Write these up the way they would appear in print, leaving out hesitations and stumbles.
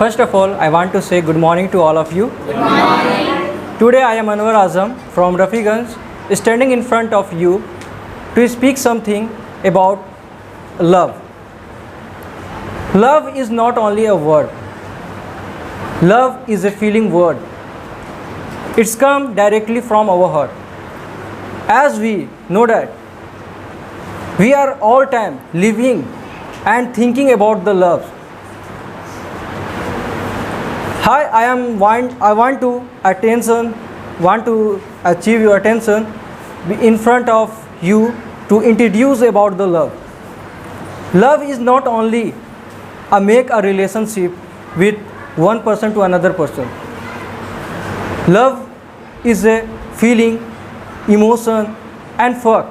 First of all, I want to say good morning to all of you. Good morning. Today I am Anwar Azam from Rafiganj, standing in front of you to speak something about love. Love is not only a word. Love is a feeling word. It's come directly from our heart. As we know that we are all time living and thinking about the love. I want to achieve your attention in front of you to introduce about the love. Love is not only make a relationship with one person to another person. Love is a feeling, emotion and fun.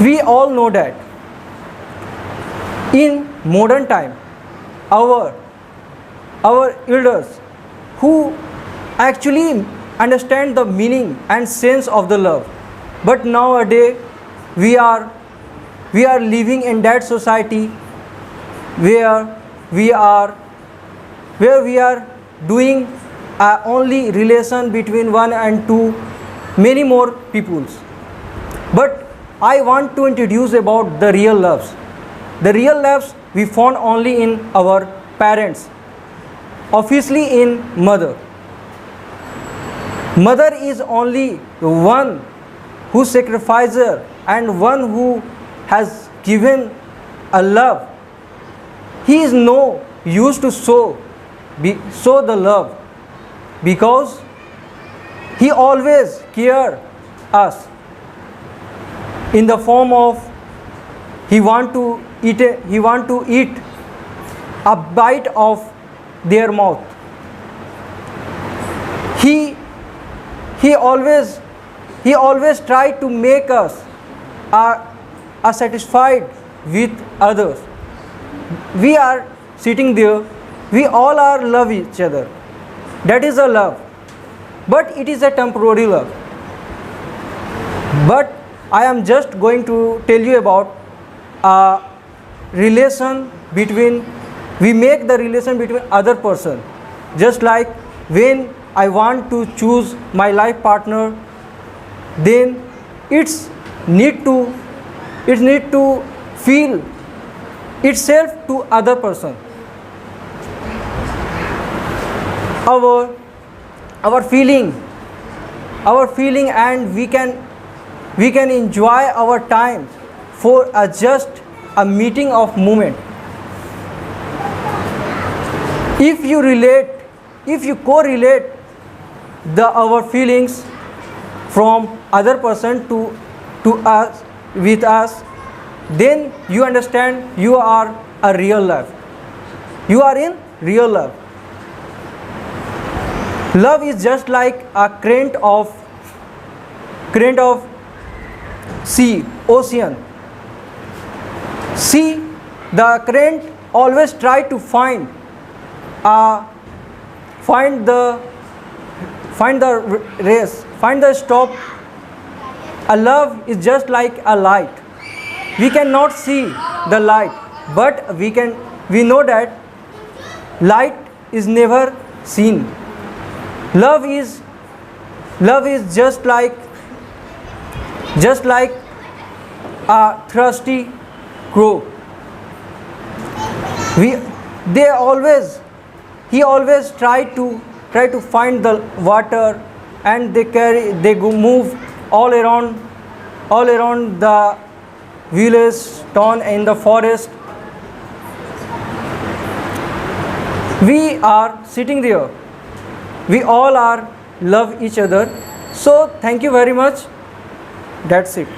We all know that in modern time our elders who actually understand the meaning and sense of the love, but nowadays we are living in that society where we are doing only relation between one and two, many more peoples. But I want to introduce about the real loves. The real loves we found only in our parents, obviously in mother. Mother is only one who sacrifices and one who has given a love. He is no used to show the love because he always care us in the form of he want to eat a bite of their mouth. He always try to make us are satisfied with others. We are sitting there, we all are love each other. That is a love, but it is a temporary love. But I am just going to tell you about a relation between, we make the relation between other person. Just like when I want to choose my life partner, then it's need to feel itself to other person. Our feeling and we can enjoy our time for just a meeting of moment. If you correlate our feelings from other person to us, with us, then you understand you are a real love. You are in real love. Love is just like a current of sea, ocean. See, the current always try to find the stop. A love is just like a light. We cannot see the light, but we know that light is never seen. Love is just like a thirsty crow. He always try to find the water, and they move all around the village, town, in the forest. We are sitting there. We all are love each other. So thank you very much. That's it.